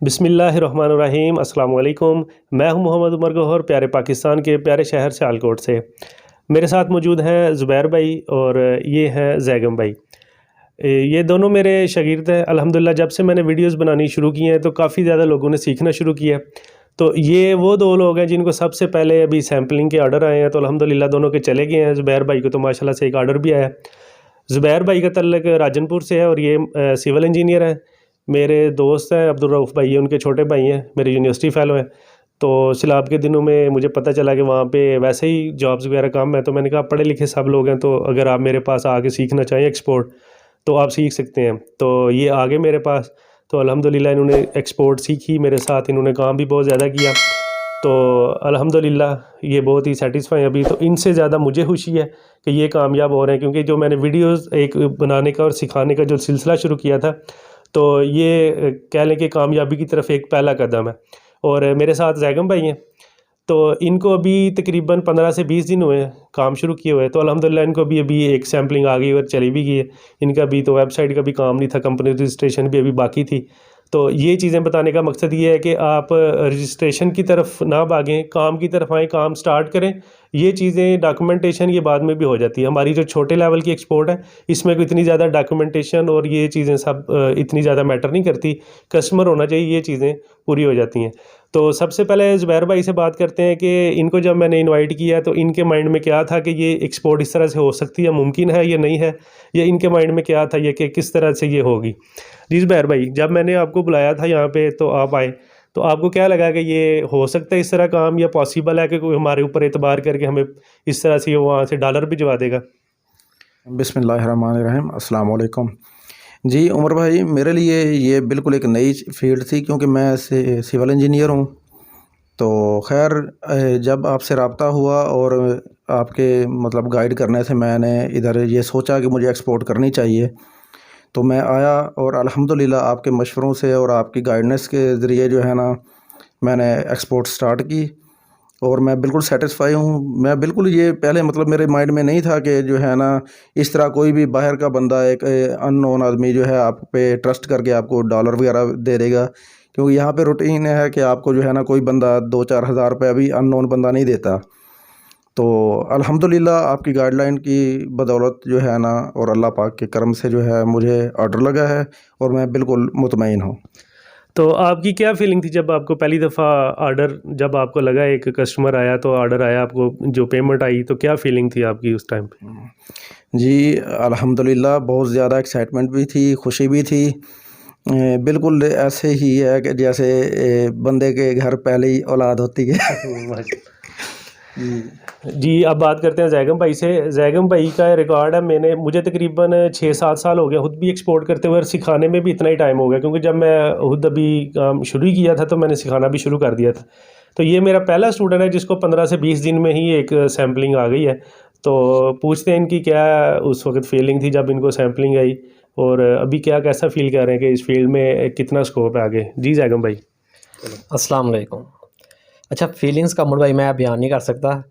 बिस्मिल्लाहिर्रहमानिर्रहीम अस्सलाम वालेकुम। मैं हूं मोहम्मद उमर गौहर, प्यारे पाकिस्तान के प्यारे शहर सियालकोट से। मेरे साथ मौजूद हैं ज़ुबैर भाई और ये हैं जैगम भाई। ये दोनों मेरे शागिर्द हैं। अल्हम्दुलिल्लाह जब से मैंने वीडियोस बनानी शुरू की हैं तो काफ़ी ज़्यादा लोगों ने सीखना शुरू किया। तो ये वो दो लोग हैं जिनको सबसे पहले अभी सैम्पलिंग के ऑर्डर आए हैं, तो अल्हम्दुलिल्लाह दोनों के चले गए हैं। ज़ुबैर भाई को तो माशाल्लाह से एक ऑर्डर भी आया है। ज़ुबैर भाई का तल्लक राजनपुर से है और ये सिविल इंजीनियर हैं। मेरे दोस्त हैं अब्दुल रऊफ़ भाई, ये उनके छोटे भाई हैं, मेरे यूनिवर्सिटी फ़ेलो हैं। तो सैलाब के दिनों में मुझे पता चला कि वहाँ पे वैसे ही जॉब्स वगैरह कम है, तो मैंने कहा पढ़े लिखे सब लोग हैं, तो अगर आप मेरे पास आके सीखना चाहें एक्सपोर्ट तो आप सीख सकते हैं। तो ये आ गए मेरे पास, तो अल्हम्दुलिल्लाह इन्होंने एक्सपोर्ट सीखी मेरे साथ, इन्होंने काम भी बहुत ज़्यादा किया। तो अल्हम्दुलिल्लाह ये बहुत ही सैटिस्फाई अभी। तो इनसे ज़्यादा मुझे खुशी है कि ये कामयाब हो रहे हैं, क्योंकि जो मैंने वीडियोस एक बनाने का और सिखाने का जो सिलसिला शुरू किया था, तो ये कह लें कि कामयाबी की तरफ एक पहला कदम है। और मेरे साथ जैगम भाई हैं, तो इनको अभी तकरीबन 15 से 20 दिन हुए हैं काम शुरू किए हुए। तो अल्हम्दुलिल्लाह इनको अभी एक सैम्पलिंग आ गई और चली भी गई है। इनका भी तो वेबसाइट का भी काम नहीं था, कंपनी रजिस्ट्रेशन भी अभी बाकी थी। तो ये चीज़ें बताने का मकसद ये है कि आप रजिस्ट्रेशन की तरफ ना भागें, काम की तरफ आएँ, काम स्टार्ट करें। ये चीज़ें डॉक्यूमेंटेशन ये बाद में भी हो जाती है। हमारी जो छोटे लेवल की एक्सपोर्ट है, इसमें कोई इतनी ज़्यादा डॉक्यूमेंटेशन और ये चीज़ें सब इतनी ज़्यादा मैटर नहीं करती। कस्टमर होना चाहिए, ये चीज़ें पूरी हो जाती हैं। तो सबसे पहले ज़ुबैर भाई से बात करते हैं कि इनको जब मैंने इनवाइट किया तो इनके माइंड में क्या था कि ये एक्सपोर्ट इस तरह से हो सकती है, मुमकिन है या नहीं है, या इनके माइंड में क्या था ये कि किस तरह से ये होगी। जी ज़ुबैर भाई, जब मैंने आपको बुलाया था यहाँ पे तो आप आए, तो आपको क्या लगा कि ये हो सकता है इस तरह काम, या पॉसिबल है कि कोई हमारे ऊपर एतबार करके हमें इस तरह से वहाँ से डॉलर भिजवा देगा? बिस्मिल्लाहिर्रहमानिर्रहीम अस्सलाम वालेकुम। जी उमर भाई, मेरे लिए ये बिल्कुल एक नई फील्ड थी, क्योंकि मैं सिविल इंजीनियर हूँ। तो खैर, जब आपसे रब्ता हुआ और आपके मतलब गाइड करने से मैंने इधर ये सोचा कि मुझे एक्सपोर्ट करनी चाहिए, तो मैं आया और अल्हम्दुलिल्लाह आपके मशवरों से और आपकी गाइडेंस के ज़रिए जो है ना, मैंने एक्सपोर्ट स्टार्ट की और मैं बिल्कुल सेटिस्फाई हूँ। मैं बिल्कुल ये पहले मतलब मेरे माइंड में नहीं था कि जो है ना, इस तरह कोई भी बाहर का बंदा, एक अननोन आदमी जो है आप पे ट्रस्ट करके आपको डॉलर वगैरह दे देगा। क्योंकि यहाँ पे रूटीन है कि आपको जो है ना, कोई बंदा 2-4 हज़ार रुपये अभी अननोन बंदा नहीं देता। तो अल्हम्दुलिल्लाह आपकी गाइडलाइन की बदौलत जो है ना, और अल्लाह पाक के करम से जो है मुझे ऑर्डर लगा है और मैं बिल्कुल मुतमईन हूँ। तो आपकी क्या फीलिंग थी जब आपको पहली दफ़ा ऑर्डर, जब आपको लगा एक कस्टमर आया तो ऑर्डर आया, आपको जो पेमेंट आई, तो क्या फीलिंग थी आपकी उस टाइम पे? जी अल्हम्दुलिल्लाह बहुत ज़्यादा एक्साइटमेंट भी थी, खुशी भी थी। बिल्कुल ऐसे ही है कि जैसे बंदे के घर पहले ही औलाद होती है। जी। जी, अब बात करते हैं जैगम भाई से। जैगम भाई का रिकॉर्ड है, मुझे तकरीबन 6-7 साल हो गया खुद भी एक्सपोर्ट करते हुए, और सिखाने में भी इतना ही टाइम हो गया, क्योंकि जब मैं खुद अभी काम शुरू ही किया था तो मैंने सिखाना भी शुरू कर दिया था। तो ये मेरा पहला स्टूडेंट है जिसको 15 से 20 दिन में ही एक सैम्पलिंग आ गई है। तो पूछते हैं इनकी क्या उस वक़्त फीलिंग थी जब इनको सैम्पलिंग आई, और अभी क्या कैसा फ़ील कर रहे हैं कि इस फील्ड में कितना स्कोप है आगे? जी जैगम भाई। अस्सलाम वालेकुम। अच्छा, फीलिंग्स का उमर भाई मैं बयान नहीं कर सकता,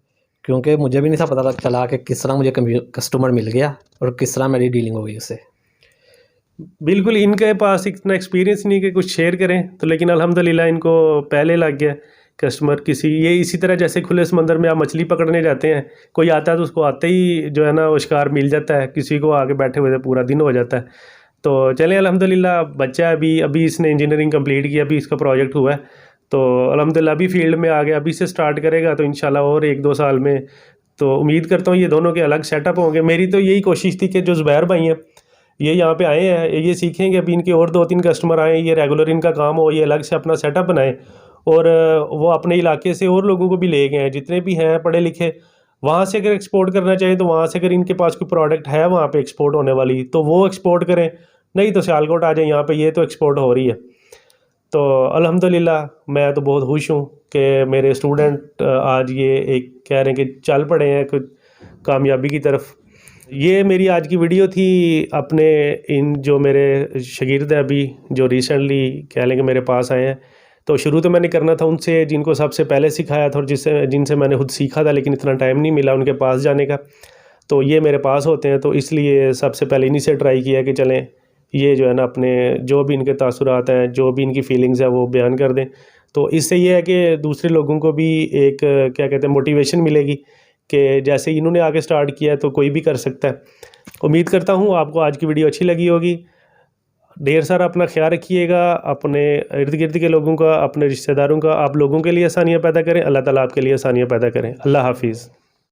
क्योंकि मुझे भी नहीं था पता चला कि किस तरह मुझे कस्टमर मिल गया और किस तरह मेरी डीलिंग हो गई उससे। बिल्कुल, इनके पास इतना एक्सपीरियंस नहीं कि कुछ शेयर करें, तो लेकिन अल्हम्दुलिल्लाह इनको पहले लग गया कस्टमर। ये इसी तरह जैसे खुले समंदर में आप मछली पकड़ने जाते हैं, कोई आता है तो उसको आते ही जो है ना वो शिकार मिल जाता है, किसी को आगे बैठे हुए पूरा दिन हो जाता है। तो चलें, अल्हम्दुलिल्लाह बच्चा है, अभी इसने इंजीनियरिंग कंप्लीट की, अभी इसका प्रोजेक्ट हुआ है, तो अल्हम्दुलिल्लाह अभी फील्ड में आ गया, अभी से स्टार्ट करेगा तो इंशाल्लाह और 1-2 साल में तो उम्मीद करता हूँ ये दोनों के अलग सेटअप होंगे। मेरी तो यही कोशिश थी कि जो ज़ुबैर भाई हैं, ये यहाँ पे आए हैं, ये सीखेंगे, अभी इनके और 2-3 कस्टमर आए, ये रेगुलर इनका काम हो, ये अलग से अपना सेटअप बनाएं, और वो अपने इलाके से और लोगों को भी ले गए हैं जितने भी हैं पढ़े लिखे। वहाँ से अगर एक्सपोर्ट करना चाहें तो वहाँ से अगर इनके पास कोई प्रोडक्ट है वहाँ पे एक्सपोर्ट होने वाली तो वो एक्सपोर्ट करें, नहीं तो सियालकोट आ जाए, यहाँ पे ये तो एक्सपोर्ट हो रही है। तो अल्हम्दुलिल्लाह मैं तो बहुत खुश हूँ कि मेरे स्टूडेंट आज ये एक कह रहे हैं कि चल पड़े हैं कुछ कामयाबी की तरफ। ये मेरी आज की वीडियो थी अपने इन जो मेरे शागिर्द हैं अभी, जो रिसेंटली कह लें कि मेरे पास आए हैं। तो शुरू तो मैंने करना था उनसे जिनको सबसे पहले सिखाया था और जिनसे मैंने खुद सीखा था, लेकिन इतना टाइम नहीं मिला उनके पास जाने का। तो ये मेरे पास होते हैं, तो इसलिए सबसे पहले इन्हीं से ट्राई किया कि चलें ये जो है ना अपने जो भी इनके तासुरात हैं, जो भी इनकी फीलिंग्स हैं वो बयान कर दें। तो इससे ये है कि दूसरे लोगों को भी एक क्या कहते हैं मोटिवेशन मिलेगी कि जैसे इन्होंने आगे स्टार्ट किया है तो कोई भी कर सकता है। उम्मीद करता हूँ आपको आज की वीडियो अच्छी लगी होगी। ढेर सारा अपना ख्याल रखिएगा, अपने इर्द गिर्द के लोगों का, अपने रिश्तेदारों का। आप लोगों के लिए आसानियाँ पैदा करें, अल्लाह ताला आपके लिए आसानियाँ पैदा करें। अल्लाह हाफिज़।